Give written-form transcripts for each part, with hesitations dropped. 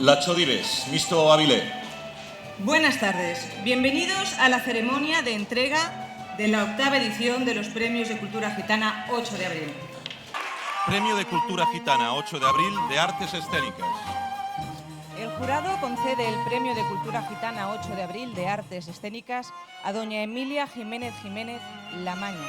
Lachodires, Misto Abril. Buenas tardes, bienvenidos a la ceremonia de entrega de la 8ª edición de los Premios de Cultura Gitana 8 de abril. Premio de Cultura Gitana 8 de abril de Artes Escénicas. El jurado concede el Premio de Cultura Gitana 8 de abril de Artes Escénicas a doña Emilia Jiménez La Maña.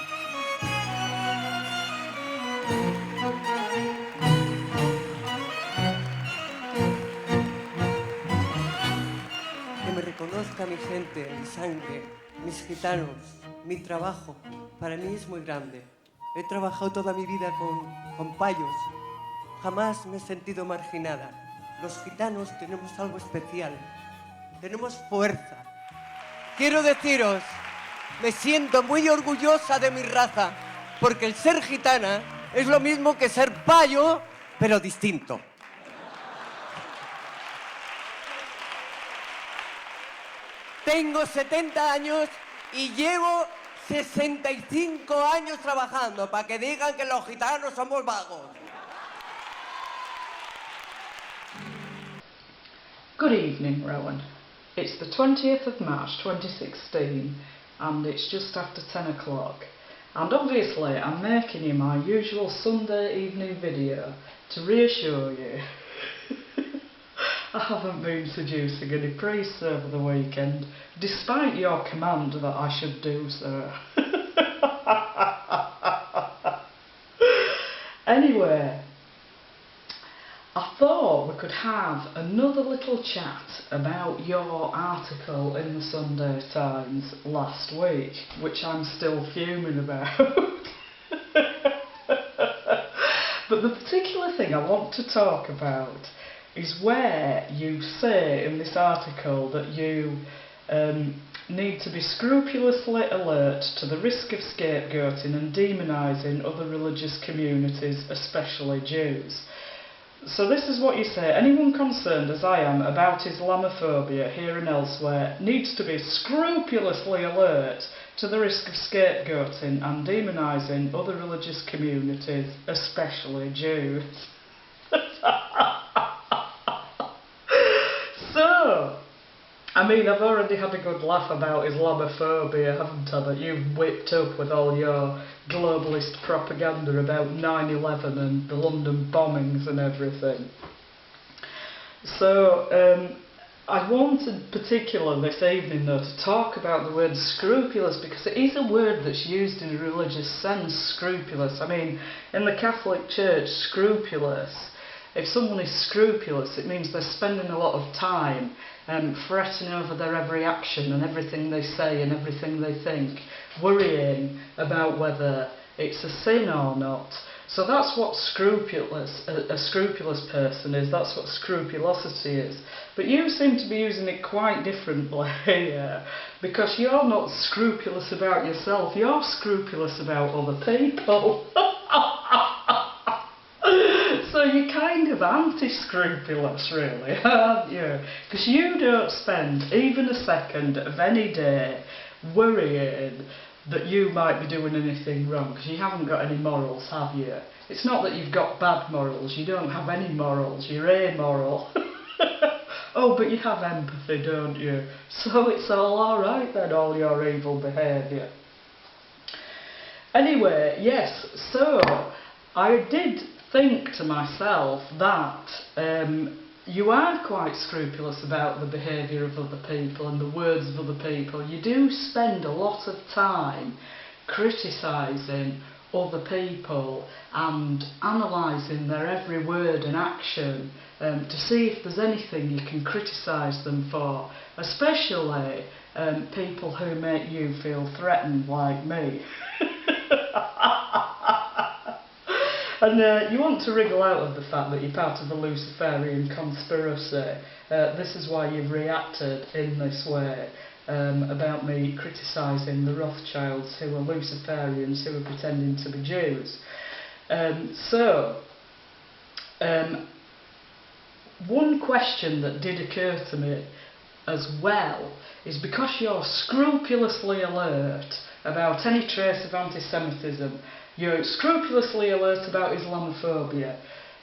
Que me reconozca mi gente, mi sangre, mis gitanos, mi trabajo, para mí es muy grande. He trabajado toda mi vida con payos. Jamás me he sentido marginada. Los gitanos tenemos algo especial. Tenemos fuerza. Quiero deciros, me siento muy orgullosa de mi raza, porque el ser gitana es lo mismo que ser payo, pero distinto. Tengo 70 años y llevo 65 años trabajando para que digan que los gitanos somos vagos. Good evening, Rowan. It's the 20th of March 2016 and it's just after 10 o'clock. And obviously I'm making you my usual Sunday evening video to reassure you I haven't been seducing any priests over the weekend, despite your command that I should do so. Anyway, I thought we could have another little chat about your article in the Sunday Times last week, which I'm still fuming about. But the particular thing I want to talk about is where you say in this article that you need to be scrupulously alert to the risk of scapegoating and demonising other religious communities, especially Jews. So this is what you say: anyone concerned, as I am, about Islamophobia here and elsewhere needs to be scrupulously alert to the risk of scapegoating and demonising other religious communities, especially Jews. So, I mean, I've already had a good laugh about Islamophobia, haven't I, that you've whipped up with all your globalist propaganda about 9/11 and the London bombings and everything. So, I wanted particularly this evening, though, to talk about the word scrupulous, because it is a word that's used in a religious sense, scrupulous. I mean, in the Catholic Church, scrupulous, if someone is scrupulous, it means they're spending a lot of time fretting over their every action and everything they say and everything they think, worrying about whether it's a sin or not. So that's what a scrupulous person is, that's what scrupulosity is. But you seem to be using it quite differently here, because you're not scrupulous about yourself, you're scrupulous about other people. So you're kind of anti-scrupulous, really, aren't you? Because you don't spend even a second of any day worrying that you might be doing anything wrong, because you haven't got any morals, have you? It's not that you've got bad morals, you don't have any morals, you're amoral. Oh, but you have empathy, don't you? So it's all alright then, all your evil behaviour. Anyway, yes, so I did think to myself that you are quite scrupulous about the behaviour of other people and the words of other people. You do spend a lot of time criticising other people and analysing their every word and action to see if there's anything you can criticise them for, especially people who make you feel threatened, like me. And you want to wriggle out of the fact that you're part of a Luciferian conspiracy. This is why you've reacted in this way about me criticising the Rothschilds, who are Luciferians, who are pretending to be Jews. One question that did occur to me as well is, because you're scrupulously alert about any trace of anti-Semitism, you're scrupulously alert about Islamophobia,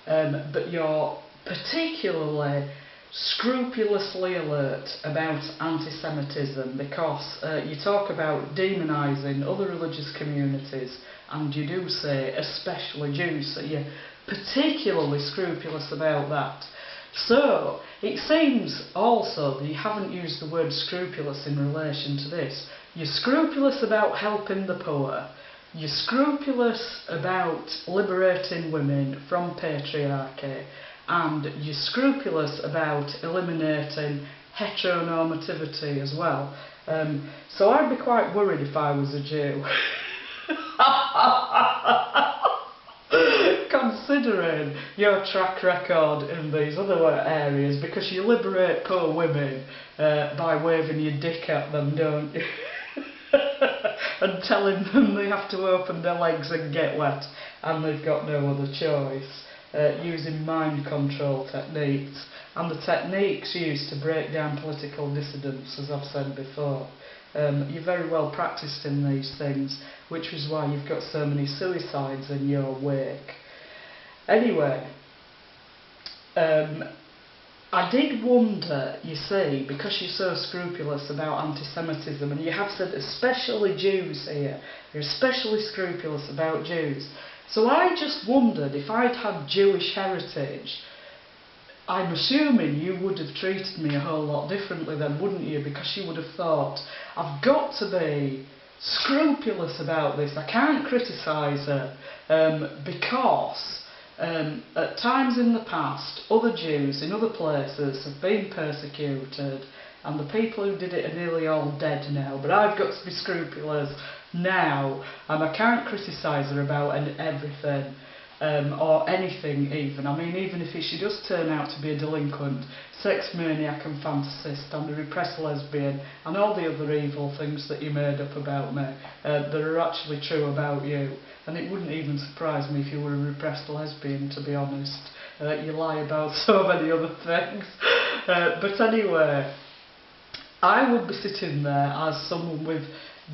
but you're particularly scrupulously alert about anti-Semitism, because you talk about demonising other religious communities, and you do say especially Jews, so you're particularly scrupulous about that. So it seems also that you haven't used the word scrupulous in relation to this. You're scrupulous about helping the poor. You're scrupulous about liberating women from patriarchy, and you're scrupulous about eliminating heteronormativity as well. So I'd be quite worried if I was a Jew. Considering your track record in these other areas, because you liberate poor women by waving your dick at them, don't you? And telling them they have to open their legs and get wet, and they've got no other choice, using mind control techniques, and the techniques used to break down political dissidents, as I've said before. You're very well practiced in these things, which is why you've got so many suicides in your wake. Anyway, I did wonder, you see, because you're so scrupulous about anti-Semitism, and you have said especially Jews here, you're especially scrupulous about Jews. So I just wondered, if I'd had Jewish heritage, I'm assuming you would have treated me a whole lot differently then, wouldn't you? Because you would have thought, I've got to be scrupulous about this, I can't criticise her, because at times in the past, other Jews in other places have been persecuted, and the people who did it are nearly all dead now, but I've got to be scrupulous now, and I can't criticise her about everything, or anything even. I mean, even if she does turn out to be a delinquent, sex maniac and fantasist and a repressed lesbian, and all the other evil things that you made up about me, that are actually true about you. And it wouldn't even surprise me if you were a repressed lesbian, to be honest. You lie about so many other things. But anyway, I would be sitting there as someone with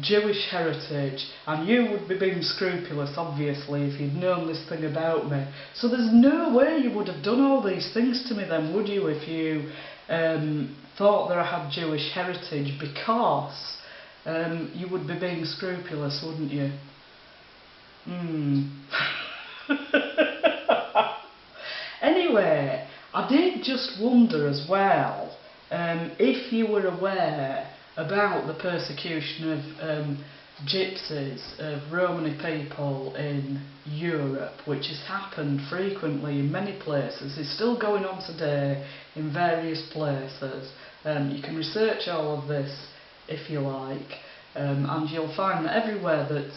Jewish heritage, and you would be being scrupulous, obviously, if you'd known this thing about me. So there's no way you would have done all these things to me then, would you, if you thought that I had Jewish heritage, because you would be being scrupulous, wouldn't you? Anyway, I did just wonder as well if you were aware about the persecution of gypsies, of Romani people in Europe, which has happened frequently in many places. It's still going on today in various places. You can research all of this if you like, and you'll find that everywhere that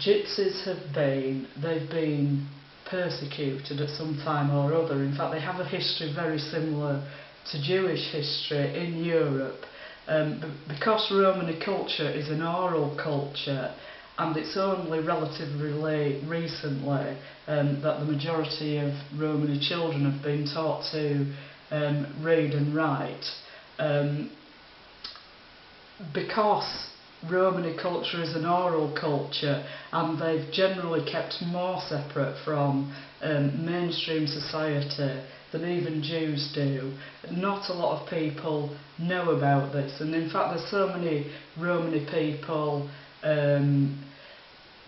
gypsies have been, they've been persecuted at some time or other. In fact, they have a history very similar to Jewish history in Europe. Because Romani culture is an oral culture, and it's only relatively recently that the majority of Romani children have been taught to read and write, because Romani culture is an oral culture, and they've generally kept more separate from mainstream society than even Jews do. Not a lot of people know about this, and in fact there's so many Romani people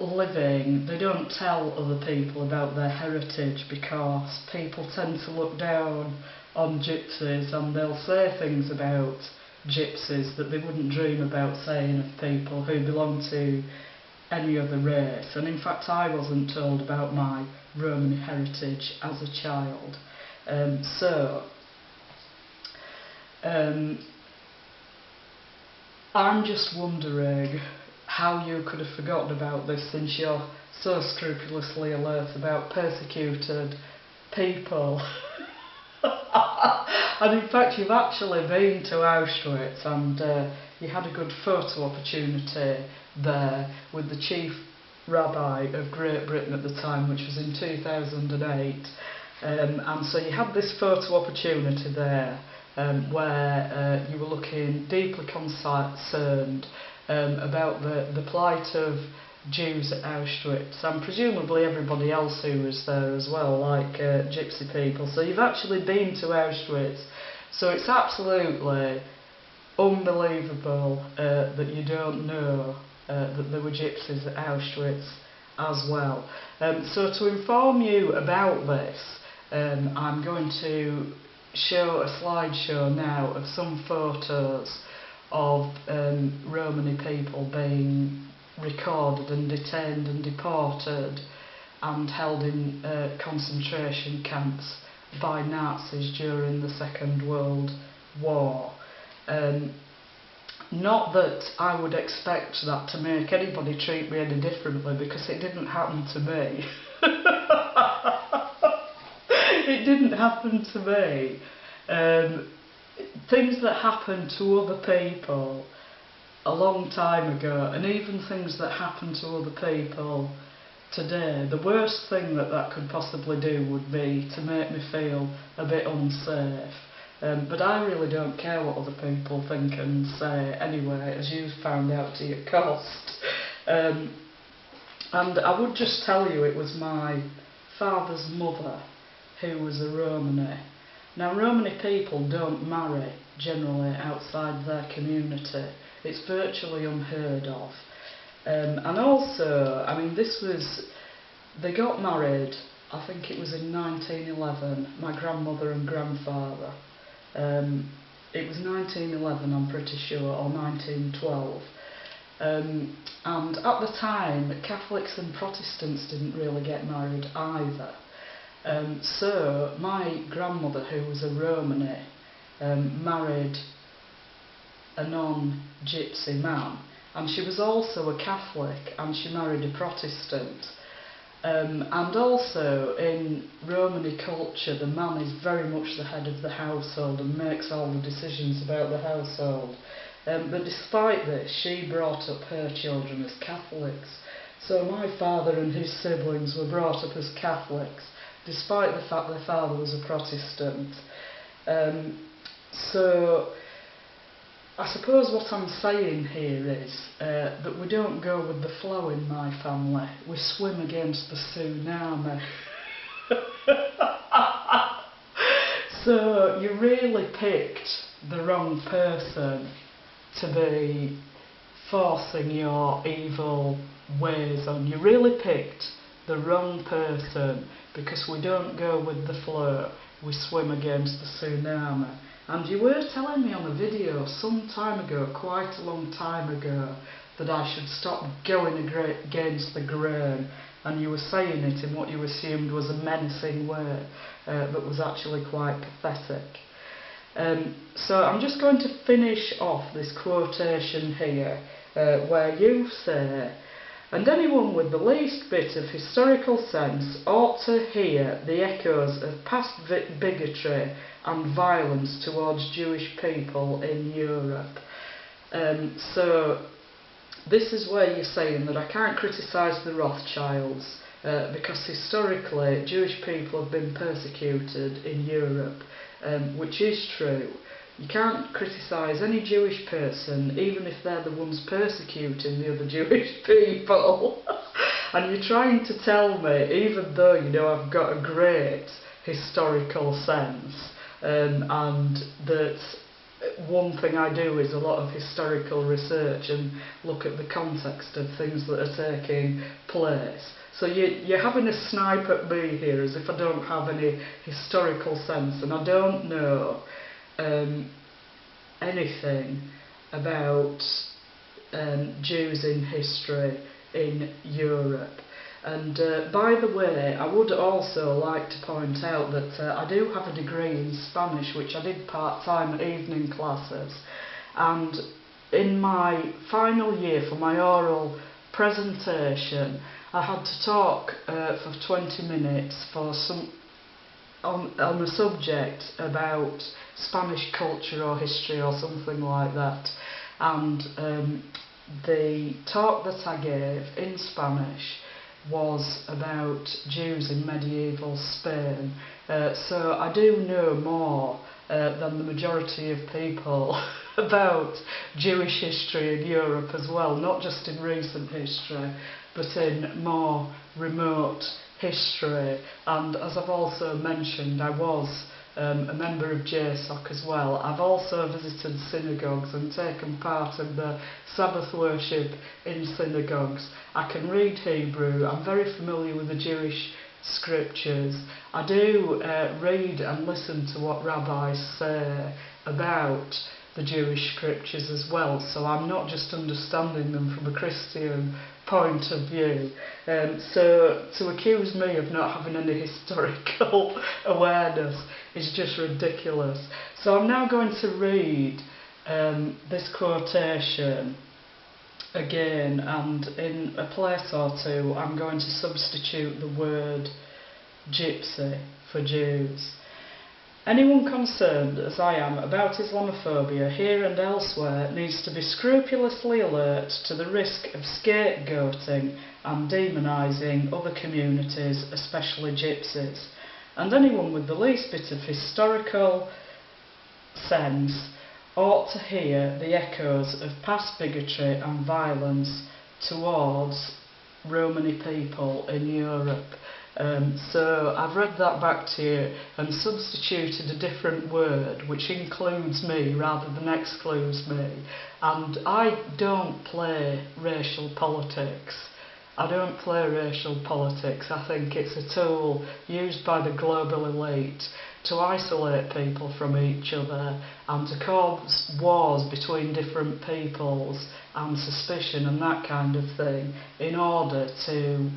living, they don't tell other people about their heritage, because people tend to look down on gypsies, and they'll say things about gypsies that they wouldn't dream about saying of people who belong to any other race. And in fact I wasn't told about my Romani heritage as a child. I'm just wondering how you could have forgotten about this, since you're so scrupulously alert about persecuted people. And in fact you've actually been to Auschwitz, and you had a good photo opportunity there with the chief rabbi of Great Britain at the time, which was in 2008. And so you had this photo opportunity there, where you were looking deeply concerned about the plight of Jews at Auschwitz, and presumably everybody else who was there as well, like gypsy people. So you've actually been to Auschwitz, so it's absolutely unbelievable that you don't know that there were gypsies at Auschwitz as well. So to inform you about this, I'm going to show a slideshow now of some photos of Romani people being recorded and detained and deported and held in concentration camps by Nazis during the Second World War. Not that I would expect that to make anybody treat me any differently, because it didn't happen to me. It didn't happen to me. Things that happened to other people a long time ago, and even things that happen to other people today, the worst thing that could possibly do would be to make me feel a bit unsafe. But I really don't care what other people think and say anyway, as you've found out to your cost. And I would just tell you, it was my father's mother who was a Romani. Now, Romani people don't marry generally outside their community. It's virtually unheard of. And also, I mean, they got married, I think it was in 1911, my grandmother and grandfather. It was 1911, I'm pretty sure, or 1912. And at the time, Catholics and Protestants didn't really get married either. So my grandmother, who was a Romani, married a non-gypsy man, and she was also a Catholic, and she married a Protestant. And also in Romani culture, the man is very much the head of the household and makes all the decisions about the household. But despite this, she brought up her children as Catholics. So my father and his siblings were brought up as Catholics, despite the fact their father was a Protestant. So I suppose what I'm saying here is that we don't go with the flow in my family. We swim against the tsunami. So you really picked the wrong person to be forcing your evil ways on. You really picked the wrong person, because we don't go with the flow, we swim against the tsunami. And you were telling me on a video some time ago, quite a long time ago, that I should stop going against the grain, and you were saying it in what you assumed was a menacing way, that was actually quite pathetic. So I'm just going to finish off this quotation here, where you say, "And anyone with the least bit of historical sense ought to hear the echoes of past bigotry and violence towards Jewish people in Europe." So this is where you're saying that I can't criticise the Rothschilds, because historically Jewish people have been persecuted in Europe, which is true. You can't criticise any Jewish person, even if they're the ones persecuting the other Jewish people. And you're trying to tell me, even though you know I've got a great historical sense, and that one thing I do is a lot of historical research and look at the context of things that are taking place. So you're having a snipe at me here as if I don't have any historical sense, and I don't know anything about Jews in history in Europe. And by the way, I would also like to point out that I do have a degree in Spanish, which I did part-time at evening classes, and in my final year for my oral presentation I had to talk for 20 minutes on a subject about Spanish culture or history or something like that, and the talk that I gave in Spanish was about Jews in medieval Spain, so I do know more than the majority of people about Jewish history in Europe as well, not just in recent history, but in more remote history. And as I've also mentioned, I was a member of JSOC as well. I've also visited synagogues and taken part in the Sabbath worship in synagogues. I can read Hebrew, I'm very familiar with the Jewish scriptures. I do read and listen to what rabbis say about the Jewish scriptures as well, so I'm not just understanding them from a Christian point of view. So to accuse me of not having any historical awareness is just ridiculous. So I'm now going to read this quotation again, and in a place or two I'm going to substitute the word gypsy for Jews. Anyone concerned, as I am, about Islamophobia here and elsewhere needs to be scrupulously alert to the risk of scapegoating and demonising other communities, especially gypsies. And anyone with the least bit of historical sense ought to hear the echoes of past bigotry and violence towards Romani people in Europe. So I've read that back to you and substituted a different word which includes me rather than excludes me. And I don't play racial politics. I don't play racial politics. I think it's a tool used by the global elite to isolate people from each other and to cause wars between different peoples and suspicion and that kind of thing in order to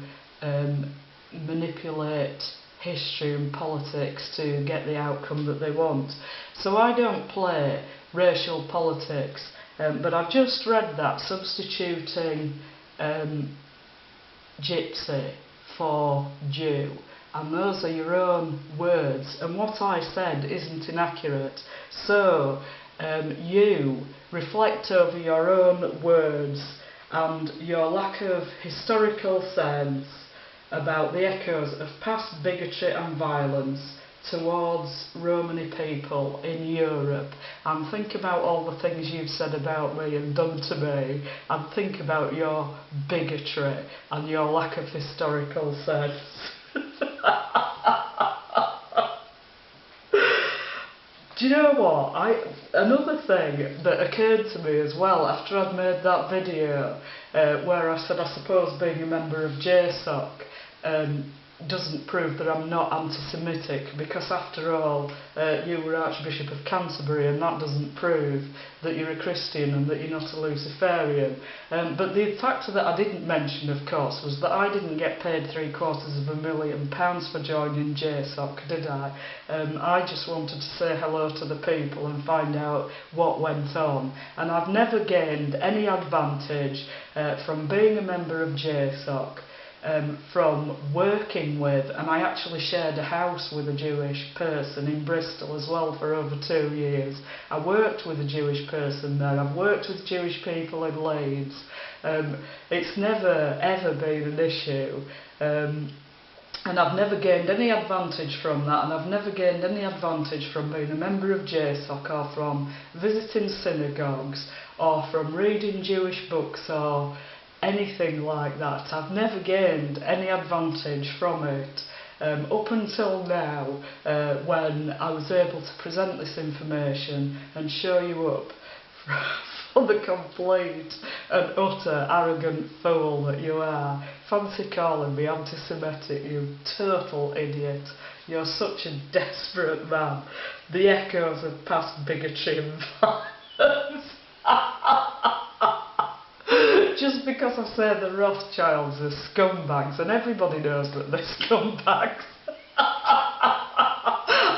manipulate history and politics to get the outcome that they want. So I don't play racial politics, but I've just read that, substituting gypsy for Jew, and those are your own words, and what I said isn't inaccurate. So you reflect over your own words and your lack of historical sense about the echoes of past bigotry and violence towards Romani people in Europe, and think about all the things you've said about me and done to me, and think about your bigotry and your lack of historical sense. Do you know what? Another thing that occurred to me as well after I'd made that video where I said I suppose being a member of JSOC doesn't prove that I'm not anti-Semitic, because after all you were Archbishop of Canterbury and that doesn't prove that you're a Christian and that you're not a Luciferian. But the factor that I didn't mention, of course, was that I didn't get paid £750,000 for joining JSOC, did I? I just wanted to say hello to the people and find out what went on, and I've never gained any advantage from being a member of JSOC. From working with, and I actually shared a house with a Jewish person in Bristol as well for over 2 years. I worked with a Jewish person there, I've worked with Jewish people in Leeds. It's never ever been an issue, and I've never gained any advantage from that, and I've never gained any advantage from being a member of JSOC or from visiting synagogues or from reading Jewish books or anything like that. I've never gained any advantage from it up until now, when I was able to present this information and show you up for the complete and utter arrogant fool that you are. Fancy calling me anti-Semitic, you total idiot. You're such a desperate man. The echoes of past bigotry and violence. Just because I say the Rothschilds are scumbags, and everybody knows that they're scumbags.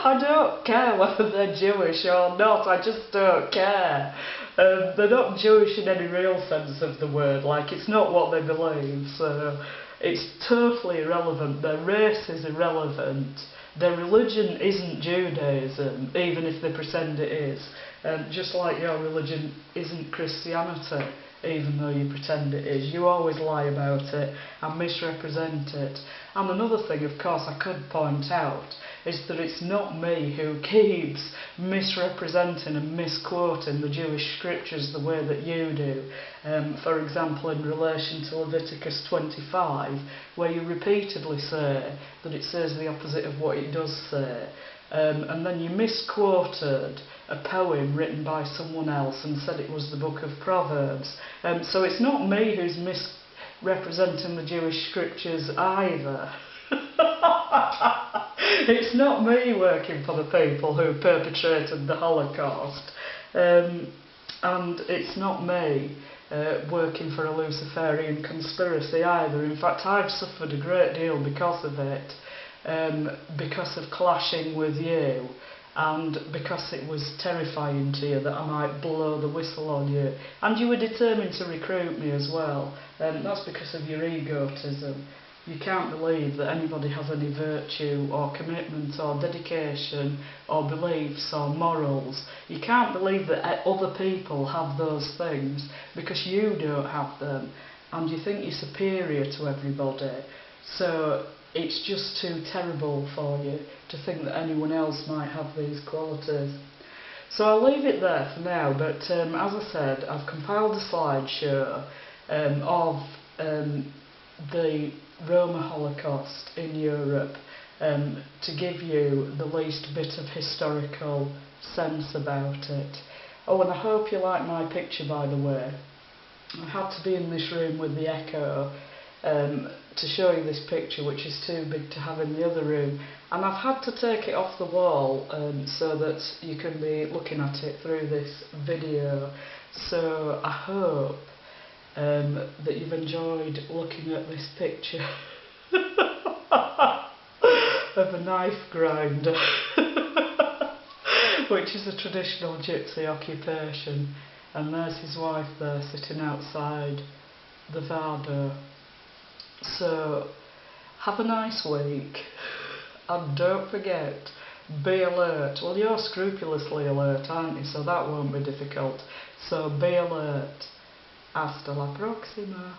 I don't care whether they're Jewish or not, I just don't care. They're not Jewish in any real sense of the word, like it's not what they believe, so it's totally irrelevant. Their race is irrelevant. Their religion isn't Judaism, even if they pretend it is. Just like your religion isn't Christianity. even though you pretend it is. You always lie about it and misrepresent it. And another thing, of course, I could point out is that it's not me who keeps misrepresenting and misquoting the Jewish scriptures the way that you do. For example, in relation to Leviticus 25, where you repeatedly say that it says the opposite of what it does say. And then you misquoted a poem written by someone else and said it was the book of Proverbs. So it's not me who's misrepresenting the Jewish scriptures either. It's not me working for the people who perpetrated the Holocaust. And it's not me working for a Luciferian conspiracy either. In fact, I've suffered a great deal because of it. Because of clashing with you, and because it was terrifying to you that I might blow the whistle on you, and you were determined to recruit me as well. That's because of your egotism. You can't believe that anybody has any virtue or commitment or dedication or beliefs or morals. You can't believe that other people have those things because you don't have them, and you think you're superior to everybody. So it's just too terrible for you to think that anyone else might have these qualities. So I'll leave it there for now, but as I said, I've compiled a slideshow of the Roma Holocaust in Europe to give you the least bit of historical sense about it. Oh, and I hope you like my picture, by the way. I had to be in this room with the echo to show you this picture, which is too big to have in the other room, and I've had to take it off the wall so that you can be looking at it through this video. So I hope that you've enjoyed looking at this picture of a knife grinder, which is a traditional gypsy occupation, and there's his wife there sitting outside the Vado. So, have a nice week, and don't forget, be alert. Well, you're scrupulously alert, aren't you? So that won't be difficult. So be alert. Hasta la próxima.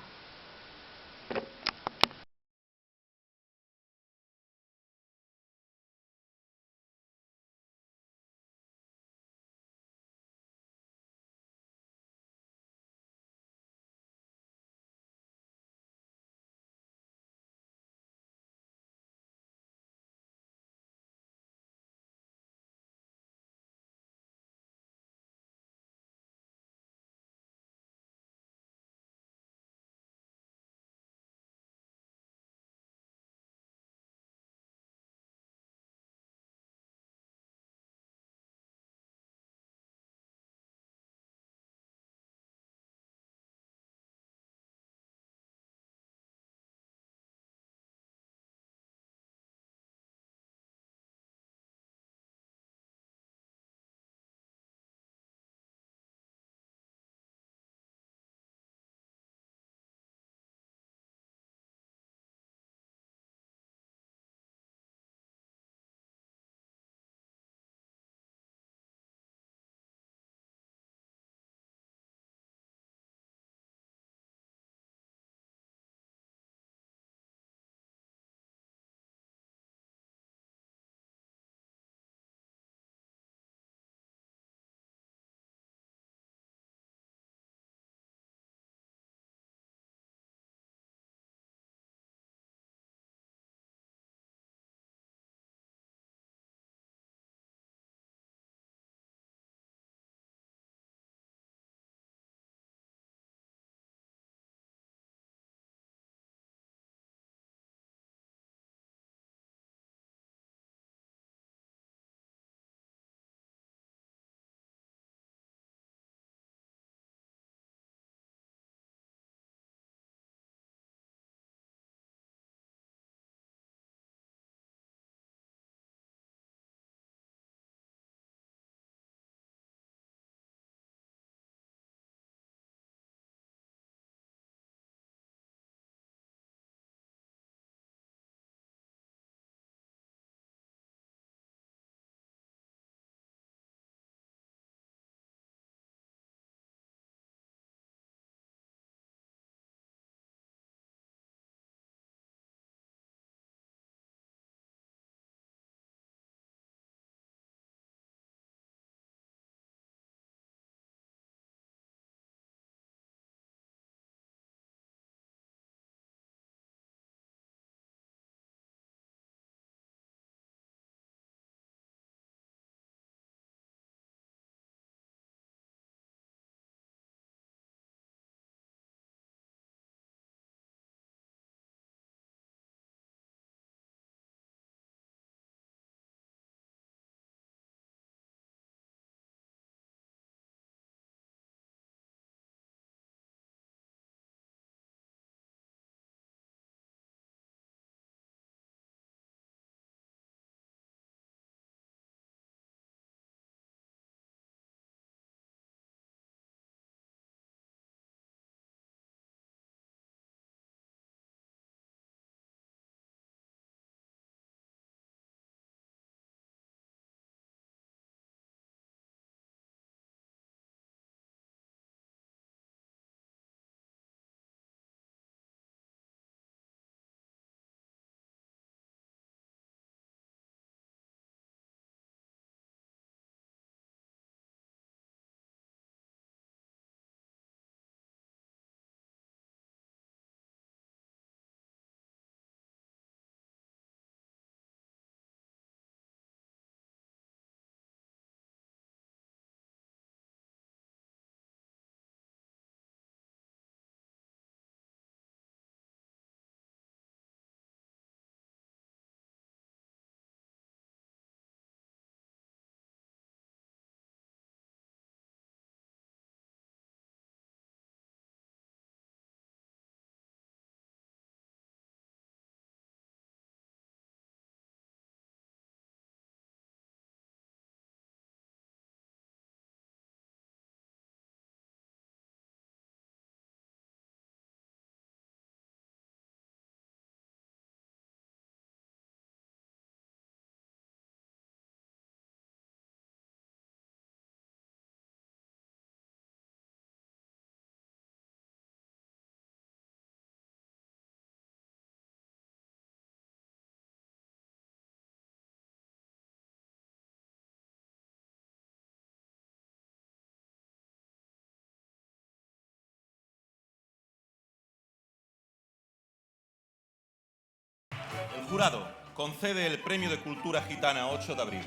jurado concede el Premio de Cultura Gitana 8 de abril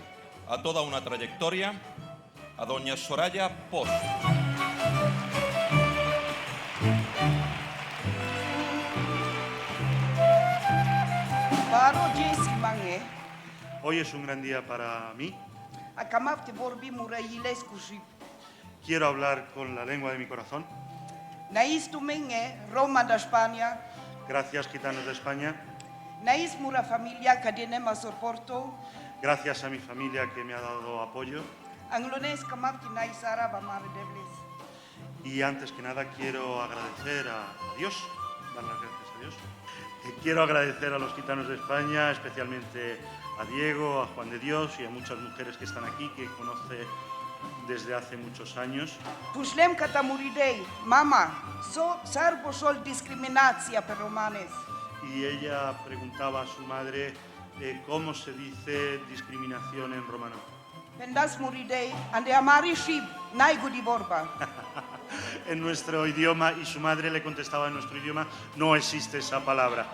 a toda una trayectoria a doña Soraya Post. Hoy es un gran día para mí. Quiero hablar con la lengua de mi corazón. Roma da España. Gracias, gitanos de España. Familia que tiene más soporto. Gracias a mi familia que me ha dado apoyo. Y antes que nada quiero agradecer a Dios, dar las gracias a Dios. Quiero agradecer a los gitanos de España, especialmente a Diego, a Juan de Dios y a muchas mujeres que están aquí, que conoce desde hace muchos años. Y ella preguntaba a su madre cómo se dice discriminación en romano. En nuestro idioma, y su madre le contestaba en nuestro idioma, no existe esa palabra.